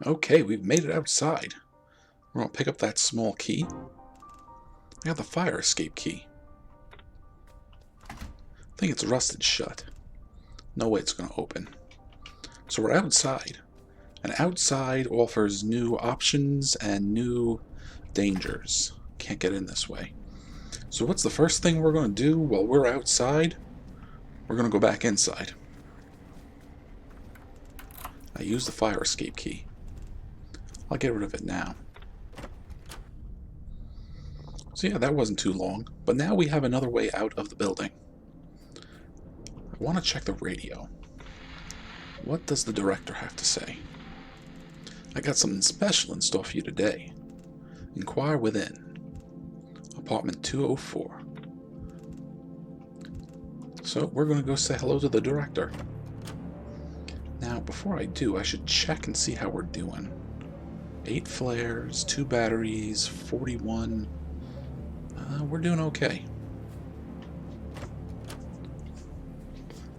Okay, we've made it outside. We're going to pick up that small key. I got the fire escape key. I think it's rusted shut. No way it's going to open. So we're outside. And outside offers new options and new dangers. Can't get in this way. So what's the first thing we're going to do while we're outside? We're going to go back inside. I used the fire escape key. I'll get rid of it now. So yeah, that wasn't too long. But now we have another way out of the building. I want to check the radio. What does the director have to say? I got something special in store for you today. Inquire within. Apartment 204. So we're going to go say hello to the director. Now, before I do, I should check and see how we're doing. 8 flares, 2 batteries, 41. We're doing okay.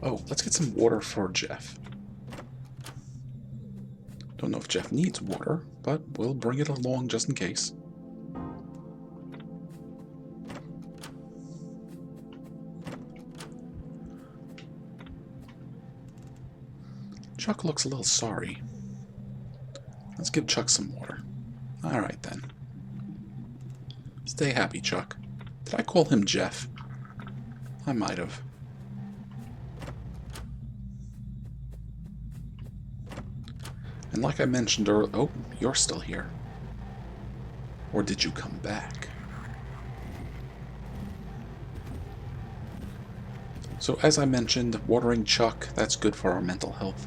Oh, let's get some water for Jeff. Don't know if Jeff needs water, but we'll bring it along just in case. Chuck looks a little sorry. Let's give Chuck some water. Alright then. Stay happy, Chuck. Did I call him Jeff? I might have. And like I mentioned earlier... Oh, you're still here. Or did you come back? So as I mentioned, watering Chuck, that's good for our mental health.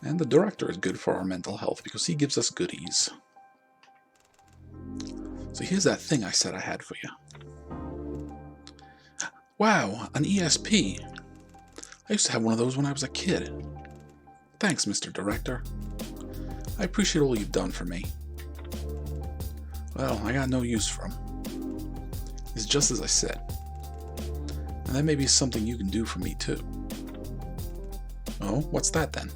And the director is good for our mental health because he gives us goodies. So here's that thing I said I had for you. Wow, an ESP. I used to have one of those when I was a kid. Thanks, Mr. Director. I appreciate all you've done for me. Well, I got no use for them. It's just as I said. And that may be something you can do for me too. Oh, what's that then?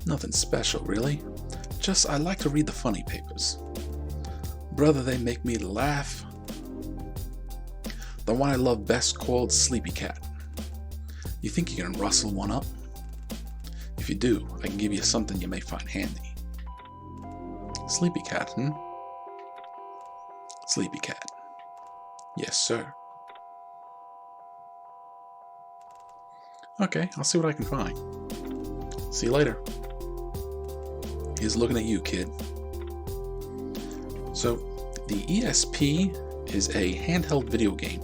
Nothing special, really. Just I like to read the funny papers. Brother, they make me laugh. The one I love best called Sleepy Cat. You think you can rustle one up? If you do, I can give you something you may find handy. Sleepy Cat, Sleepy Cat. Yes, sir. Okay, I'll see what I can find. See you later. He's looking at you, kid. So, the ESP is a handheld video game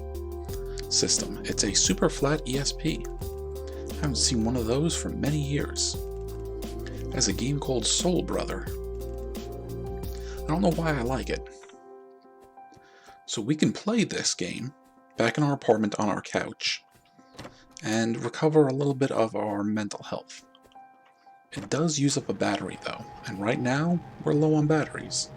system. It's a super flat ESP. I haven't seen one of those for many years. It has a game called Soul Brother. I don't know why I like it. So we can play this game back in our apartment on our couch and recover a little bit of our mental health. It does use up a battery though, and right now we're low on batteries.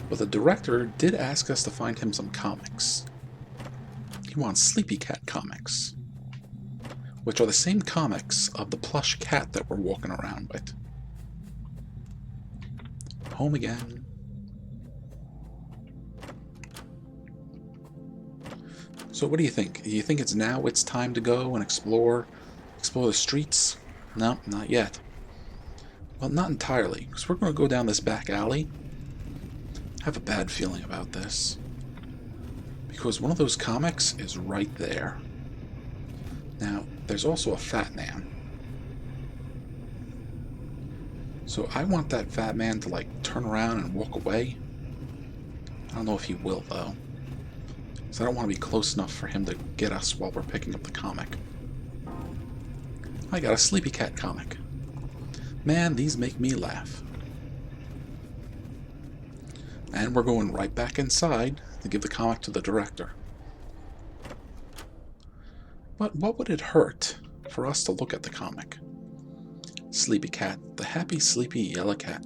But the director did ask us to find him some comics. He wants Sleepy Cat comics, which are the same comics of the plush cat that we're walking around with. Home again. So what do you think? Do you think it's now it's time to go and explore the streets? No, not yet. Well, not entirely, because we're going to go down this back alley. I have a bad feeling about this. Because one of those comics is right there. Now, there's also a fat man. So I want that fat man to, like, turn around and walk away. I don't know if he will, though. So I don't want to be close enough for him to get us while we're picking up the comic. I got a Sleepy Cat comic. Man, these make me laugh. And we're going right back inside to give the comic to the director. But what would it hurt for us to look at the comic? Sleepy cat, the happy, sleepy yellow cat.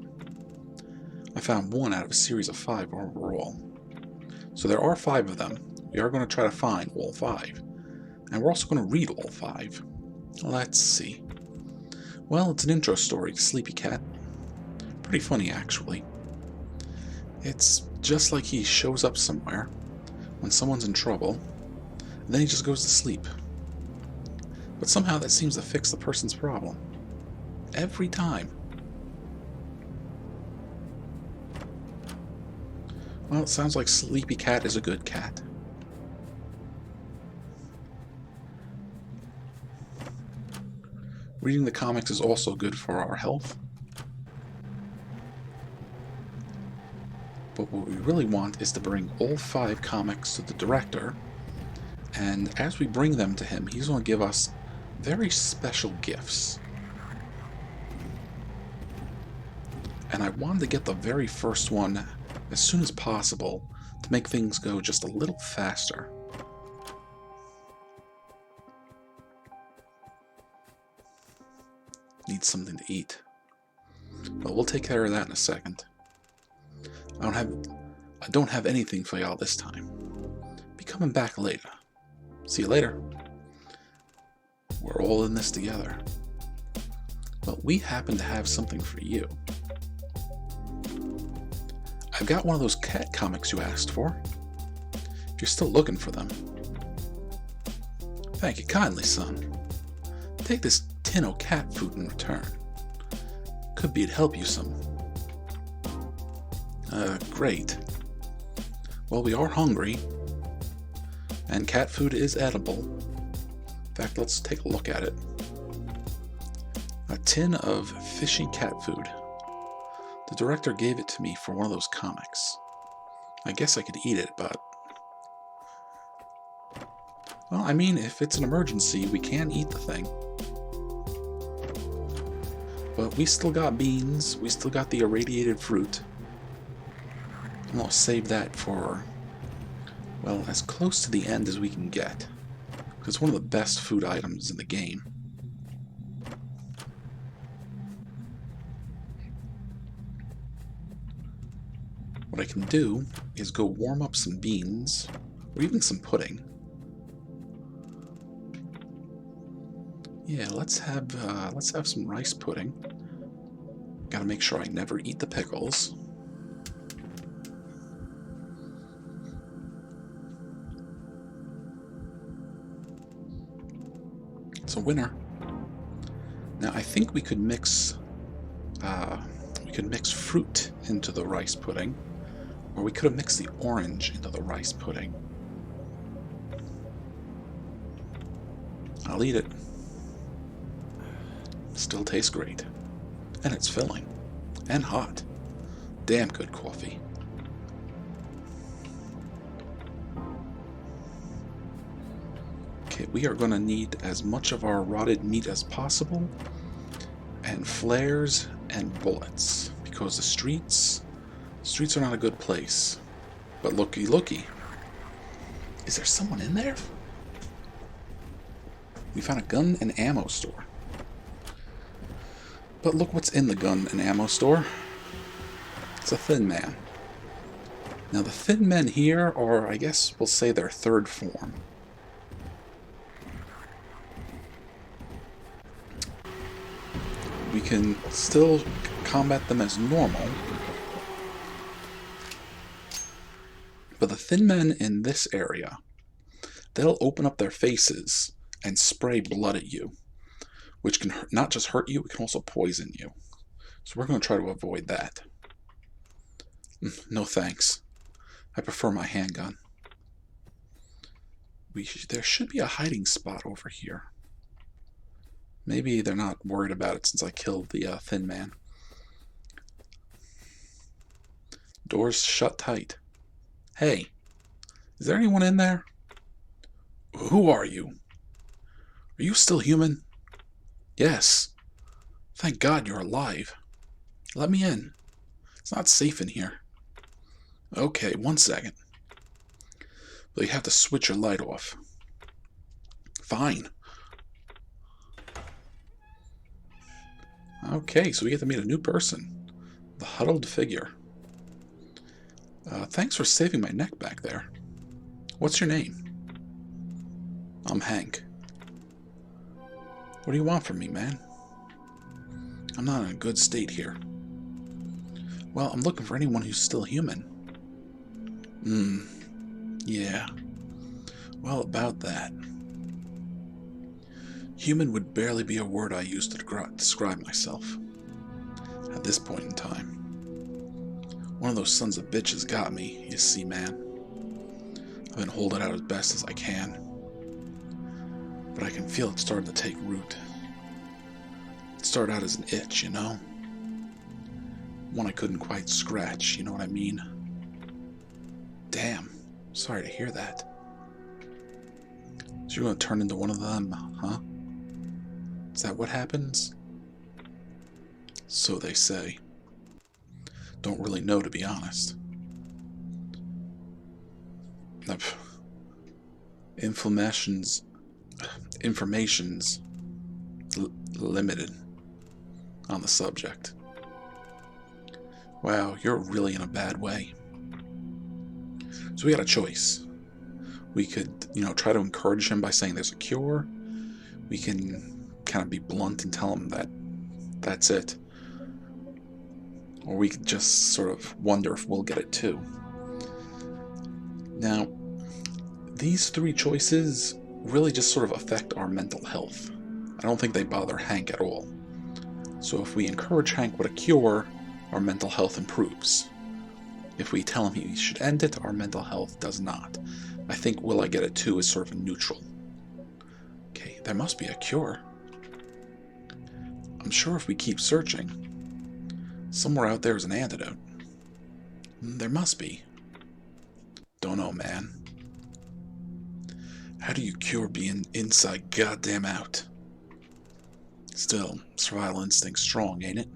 I found one out of a series of 5 overall. So there are 5 of them. We are going to try to find all 5. And we're also going to read all 5. Let's see. Well, it's an intro story to Sleepy Cat. Pretty funny, actually. It's just like he shows up somewhere when someone's in trouble, and then he just goes to sleep. But somehow that seems to fix the person's problem. Every time. Well, it sounds like Sleepy Cat is a good cat. Reading the comics is also good for our health. But what we really want is to bring all 5 comics to the director, and as we bring them to him, he's going to give us very special gifts. And I wanted to get the very first one as soon as possible to make things go just a little faster. Need something to eat. But we'll take care of that in a second. I don't have anything for y'all this time. Be coming back later. See you later. We're all in this together. But we happen to have something for you. I've got one of those cat comics you asked for. If you're still looking for them. Thank you kindly, son. Take this tin of cat food in return. Could be it'd help you some. Great. Well, we are hungry, and cat food is edible. In fact, let's take a look at it. A tin of fishy cat food. The director gave it to me for one of those comics. I guess I could eat it, but... well, I mean, if it's an emergency, we can eat the thing. But we still got beans, we still got the irradiated fruit. And I'll save that for, well, as close to the end as we can get. Because it's one of the best food items in the game. What I can do is go warm up some beans, or even some pudding. Yeah, let's have some rice pudding. Gotta make sure I never eat the pickles. It's a winner. Now I think we could mix fruit into the rice pudding, or we could have mixed the orange into the rice pudding. I'll eat it. Still tastes great. And it's filling. And hot. Damn good coffee. Okay, we are going to need as much of our rotted meat as possible, and flares and bullets, because the streets are not a good place. But looky. Is there someone in there? We found a gun and ammo store. But look what's in the gun and ammo store. It's a thin man. Now the thin men here are, I guess we'll say, their third form. We can still combat them as normal. But the thin men in this area, they'll open up their faces and spray blood at you, which can not just hurt you, it can also poison you. So we're going to try to avoid that. No thanks. I prefer my handgun. There should be a hiding spot over here. Maybe they're not worried about it since I killed the thin man. Doors shut tight. Hey, is there anyone in there? Who are you? Are you still human? Yes. Thank God you're alive. Let me in. It's not safe in here. Okay, 1 second. But you have to switch your light off. Fine. Okay, so we get to meet a new person. The huddled figure. Thanks for saving my neck back there. What's your name? I'm Hank. What do you want from me, man? I'm not in a good state here. Well, I'm looking for anyone who's still human. Yeah. Well, about that. Human would barely be a word I use to describe myself. At this point in time. One of those sons of bitches got me, you see, man. I've been holding out as best as I can. But I can feel it starting to take root. It started out as an itch, you know? One I couldn't quite scratch, you know what I mean? Damn, sorry to hear that. So you're gonna turn into one of them, huh? Is that what happens? So they say. Don't really know, to be honest. Information's limited on the subject. Wow, you're really in a bad way. So we got a choice. We could, try to encourage him by saying there's a cure. We can kind of be blunt and tell him that that's it. Or we could just sort of wonder if we'll get it too. Now, these three choices really just sort of affect our mental health. I don't think they bother Hank at all. So if we encourage Hank with a cure, our mental health improves. If we tell him he should end it, our mental health does not. I think will I get it too is sort of neutral. Okay, there must be a cure. I'm sure if we keep searching, somewhere out there is an antidote. There must be. Don't know, man. How do you cure being inside goddamn out? Still, survival instinct's strong, ain't it?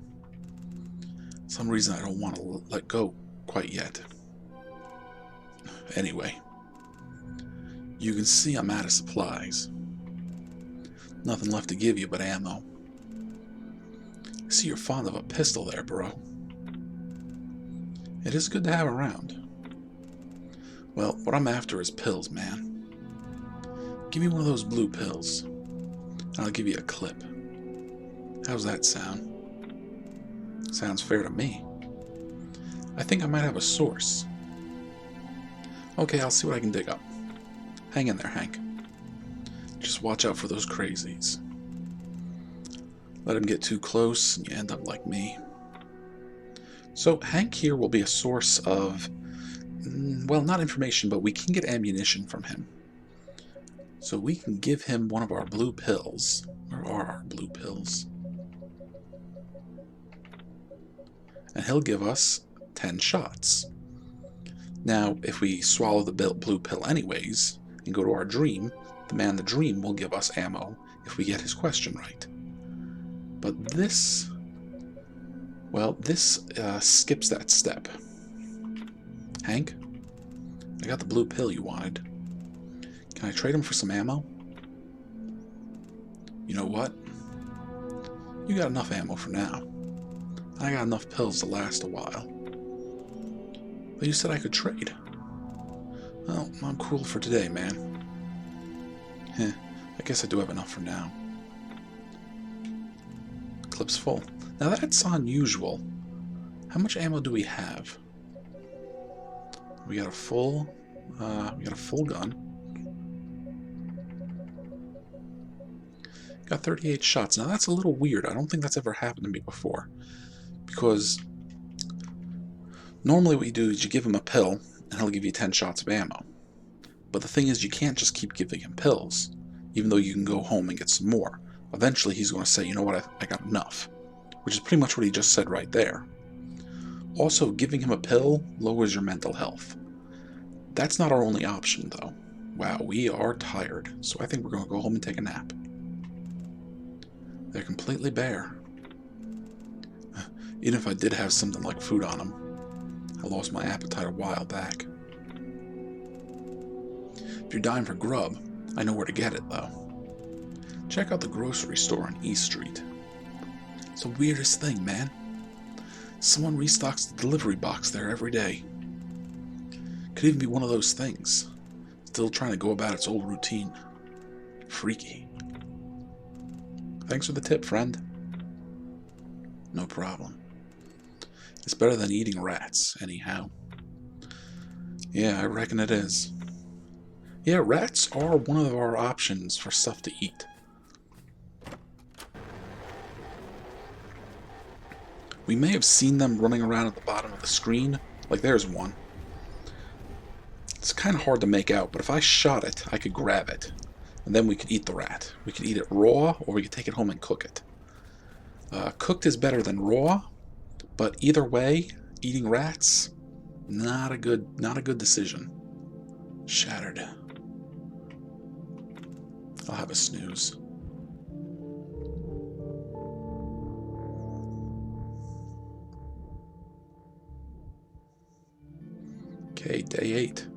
Some reason I don't want to let go quite yet. Anyway, you can see I'm out of supplies. Nothing left to give you but ammo. I see you're fond of a pistol there, bro. It is good to have around. Well, what I'm after is pills, man. Give me one of those blue pills, and I'll give you a clip. How's that sound? Sounds fair to me. I think I might have a source. Okay, I'll see what I can dig up. Hang in there, Hank. Just watch out for those crazies. Let him get too close, and you end up like me. So, Hank here will be a source of, well, not information, but we can get ammunition from him. So we can give him one of our blue pills. Where are our blue pills? And he'll give us 10 shots. Now, if we swallow the blue pill anyways, and go to our dream, the man in the dream will give us ammo if we get his question right. But this, well, this skips that step. Hank, I got the blue pill you wanted. Can I trade him for some ammo? You know what? You got enough ammo for now. I got enough pills to last a while. But you said I could trade. Well, I'm cool for today, man. I guess I do have enough for now. Clip's full. Now that's unusual. How much ammo do we have? We got a full gun. Got 38 shots. Now that's a little weird. I don't think that's ever happened to me before. Because normally what you do is you give him a pill and he'll give you 10 shots of ammo. But the thing is, you can't just keep giving him pills, even though you can go home and get some more. Eventually he's going to say, you know what, I got enough. Which is pretty much what he just said right there. Also, giving him a pill lowers your mental health. That's not our only option, though. Wow, we are tired, so I think we're going to go home and take a nap. They're completely bare. Even if I did have something like food on them, I lost my appetite a while back. If you're dying for grub, I know where to get it, though. Check out the grocery store on East Street. It's the weirdest thing, man. Someone restocks the delivery box there every day. Could even be one of those things. Still trying to go about its old routine. Freaky. Thanks for the tip, friend. No problem. It's better than eating rats, anyhow. Yeah, I reckon it is. Yeah, rats are one of our options for stuff to eat. We may have seen them running around at the bottom of the screen. Like, there's one. It's kind of hard to make out, but if I shot it, I could grab it. And then we could eat the rat. We could eat it raw, or we could take it home and cook it. Cooked is better than raw, but either way, eating rats, not a good decision. Shattered. I'll have a snooze. Okay, day 8.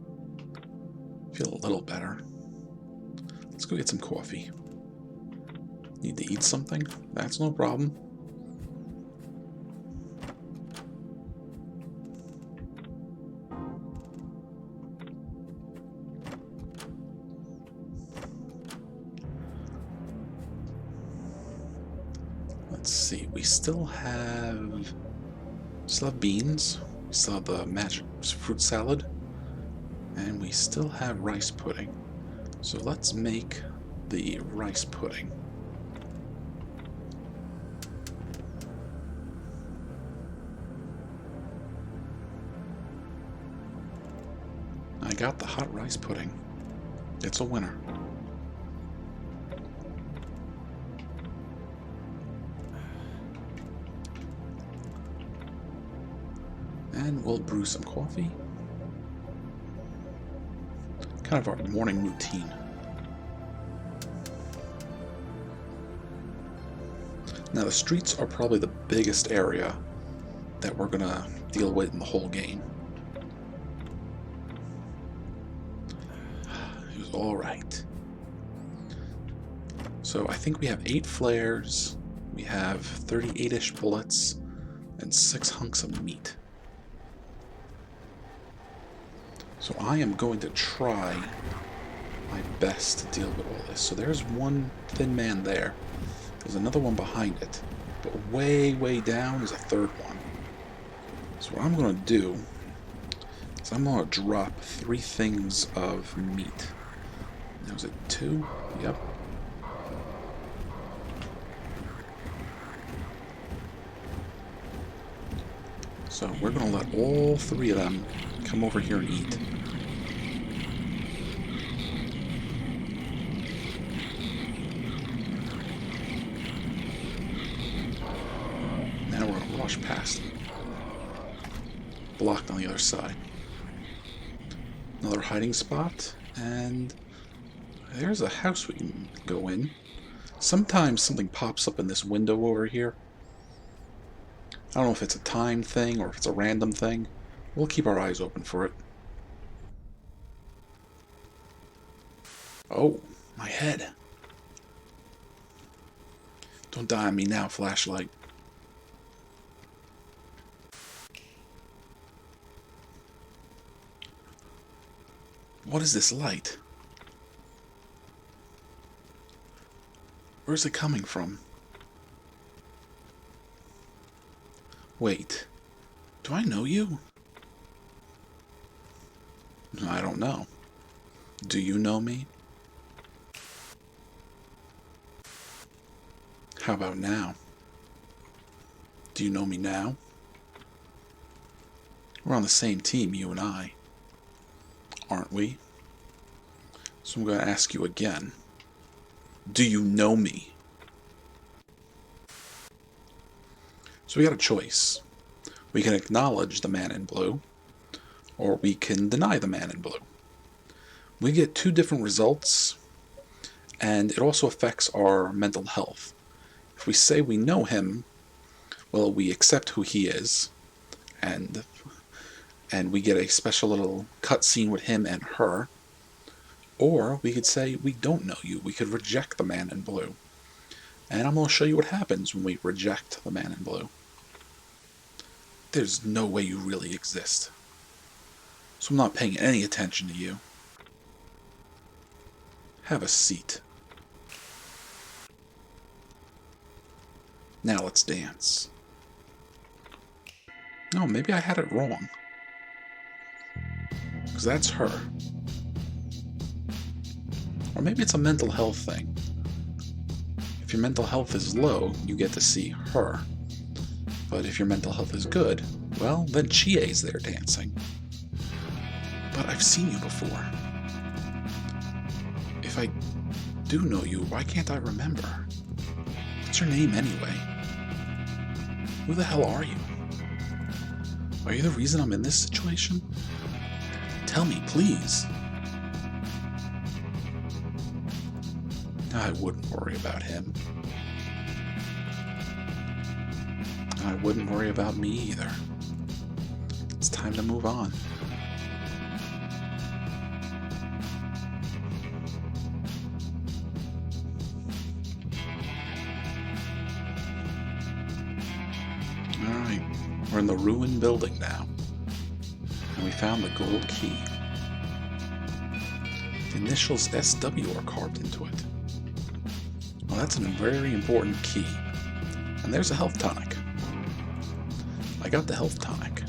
Feel a little better. Let's go get some coffee. Need to eat something? That's no problem. Let's see, we still have beans, we still have the magic fruit salad, and we still have rice pudding. So let's make the rice pudding. I got the hot rice pudding. It's a winner. And we'll brew some coffee. Kind of our morning routine. Now the streets are probably the biggest area that we're gonna deal with in the whole game. It was alright. So I think we have 8 flares, we have 38-ish bullets, and 6 hunks of meat. So I am going to try my best to deal with all this. So there's one thin man there. There's another one behind it. But way, way down is a third one. So what I'm going to do is I'm going to drop 3 things of meat. Now is it 2? Yep. So we're going to let all 3 of them come over here and eat. Now we're going to rush past them. Blocked on the other side. Another hiding spot, and there's a house we can go in. Sometimes something pops up in this window over here. I don't know if it's a time thing or if it's a random thing. We'll keep our eyes open for it. Oh, my head. Don't die on me now, flashlight. What is this light? Where's it coming from? Wait, do I know you? I don't know. Do you know me? How about now? Do you know me now? We're on the same team, you and I. Aren't we? So I'm going to ask you again. Do you know me? So we got a choice. We can acknowledge the man in blue, or we can deny the man in blue. We get 2 different results, and it also affects our mental health. If we say we know him, well, we accept who he is, and we get a special little cutscene with him and her. Or we could say we don't know you. We could reject the man in blue. And I'm going to show you what happens when we reject the man in blue. There's no way you really exist. So I'm not paying any attention to you. Have a seat. Now let's dance. No, maybe I had it wrong. Because that's her. Or maybe it's a mental health thing. If your mental health is low, you get to see her. But if your mental health is good, well, then Chie's there dancing. But I've seen you before. If I do know you, why can't I remember? What's your name anyway? Who the hell are you? Are you the reason I'm in this situation? Tell me, please. I wouldn't worry about him. I wouldn't worry about me either. It's time to move on. Alright, we're in the ruined building now. And we found the gold key. The initials SW are carved into it. Well, that's a very important key. And there's a health tonic. I got the health tonic.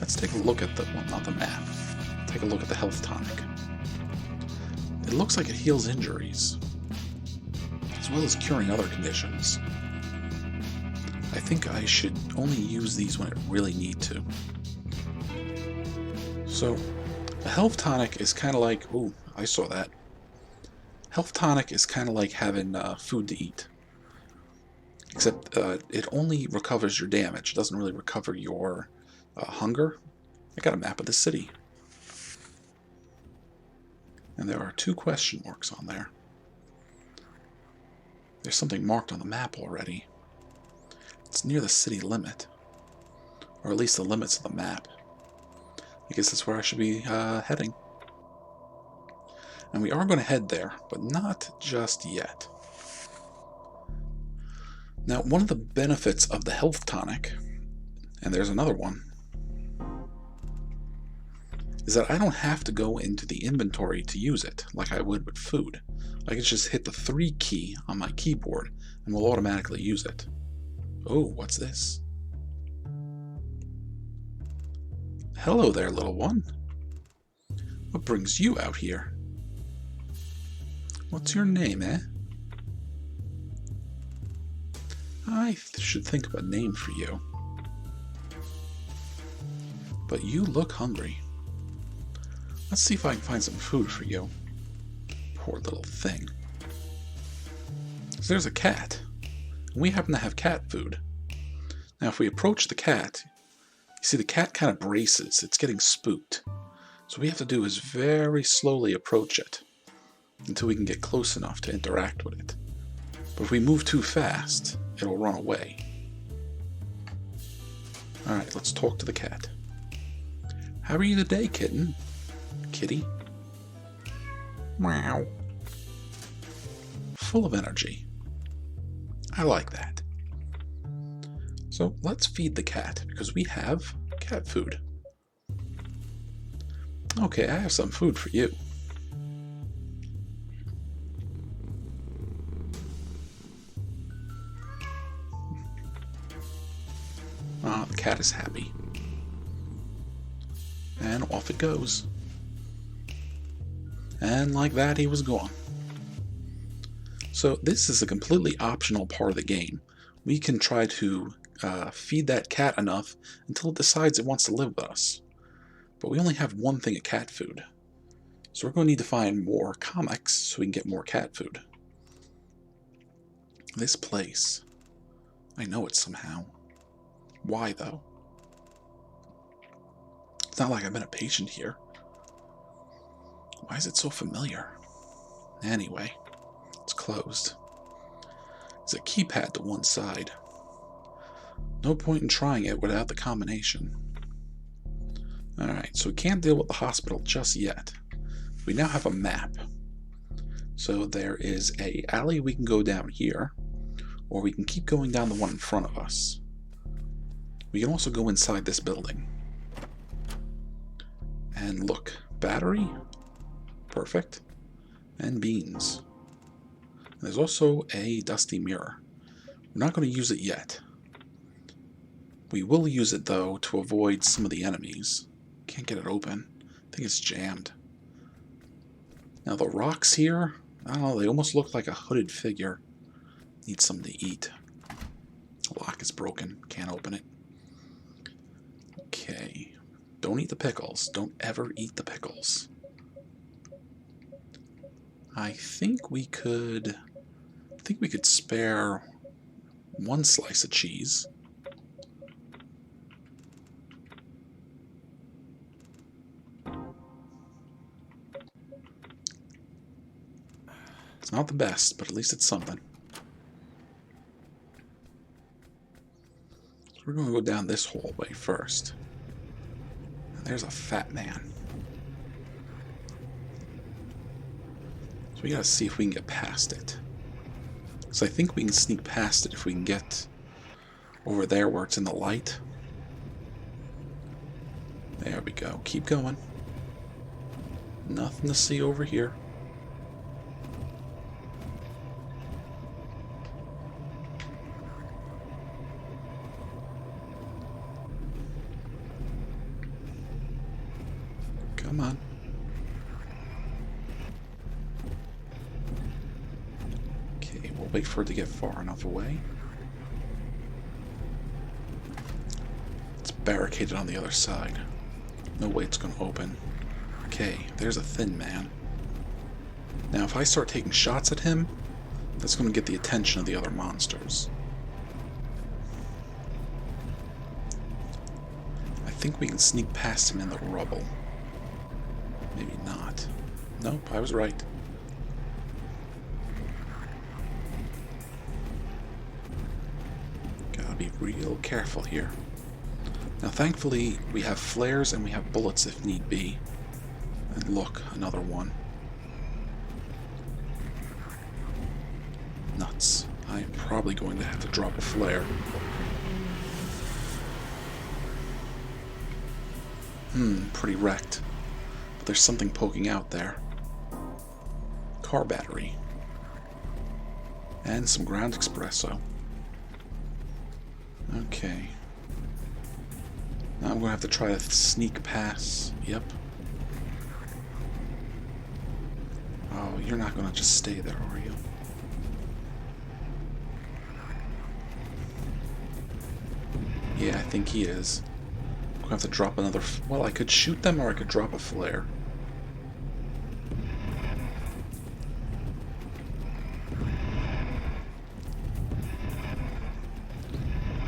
Let's take a look at the, well, not the map. Take a look at the health tonic. It looks like it heals injuries, as well as curing other conditions. I think I should only use these when I really need to. So, a health tonic is kind of like, ooh, I saw that. Health tonic is kind of like having food to eat. Except it only recovers your damage. It doesn't really recover your hunger. I got a map of the city. And there are 2 question marks on there. There's something marked on the map already. It's near the city limit. Or at least the limits of the map. I guess that's where I should be heading. And we are going to head there, but not just yet. Now, one of the benefits of the health tonic, and there's another one, is that I don't have to go into the inventory to use it like I would with food. I can just hit the 3 key on my keyboard and we'll automatically use it. Oh, what's this? Hello there, little one. What brings you out here? What's your name, eh? I should think of a name for you. But you look hungry. Let's see if I can find some food for you. Poor little thing. So there's a cat. And we happen to have cat food. Now if we approach the cat, you see the cat kind of braces. It's getting spooked. So what we have to do is very slowly approach it until we can get close enough to interact with it. But if we move too fast, it'll run away. Alright, let's talk to the cat. How are you today, kitten? Kitty? Meow. Full of energy. I like that. So let's feed the cat, because we have cat food. Okay, I have some food for you. Ah, the cat is happy. And off it goes. And like that, he was gone. So this is a completely optional part of the game. We can try to feed that cat enough until it decides it wants to live with us. But we only have 1 thing of cat food. So we're going to need to find more comics so we can get more cat food. This place. I know it somehow. Why, though? It's not like I've been a patient here. Why is it so familiar? Anyway, it's closed. There's a keypad to one side. No point in trying it without the combination. Alright, so we can't deal with the hospital just yet. We now have a map. So there is a alley we can go down here. or we can keep going down the one in front of us. We can also go inside this building. And look, battery, perfect, and beans. And there's also a dusty mirror. We're not going to use it yet. We will use it though to avoid some of the enemies. Can't get it open. I think it's jammed. Now the rocks here, I don't know, they almost look like a hooded figure. Need something to eat. The lock is broken. Can't open it. Okay. Don't eat the pickles. Don't ever eat the pickles. I think we could spare one slice of cheese. It's not the best, but at least it's something. So we're going to go down this hallway first. And there's a fat man. So we gotta see if we can get past it. So I think we can sneak past it if we can get over there where it's in the light. There we go. Keep going. Nothing to see over here. Come on. Okay, we'll wait for it to get far enough away. It's barricaded on the other side. No way it's going to open. Okay, there's a thin man. Now if I start taking shots at him, that's going to get the attention of the other monsters. I think we can sneak past him in the rubble. Maybe not. Nope, I was right. Gotta be real careful here. Now thankfully we have flares and we have bullets if need be. And look, another one. Nuts. I am probably going to have to drop a flare. Pretty wrecked. But there's something poking out there. Car battery. And some ground espresso. Okay. Now I'm going to have to try to sneak past. Yep. Oh, you're not going to just stay there, are you? Yeah, I think he is. I'm going to have to drop another... Well, I could shoot them or I could drop a flare.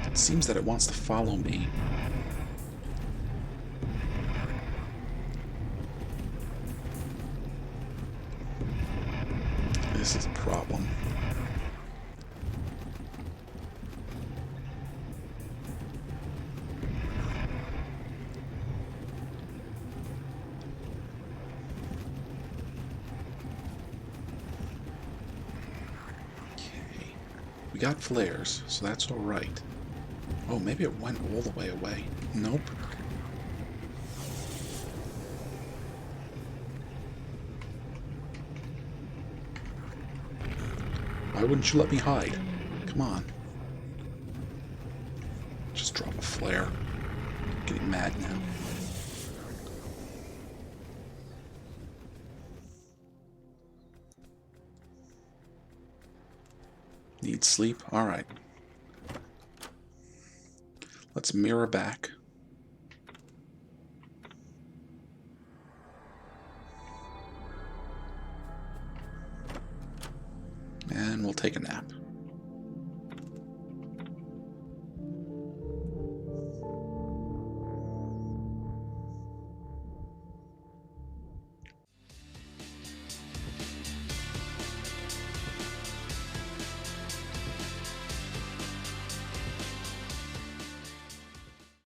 It seems that it wants to follow me. This is a problem. Okay. We got flares, so that's alright. Oh, maybe it went all the way away. Nope. Why wouldn't you let me hide? Come on. Just drop a flare. I'm getting mad now. Need sleep? Alright. Let's mirror back. And we'll take a nap.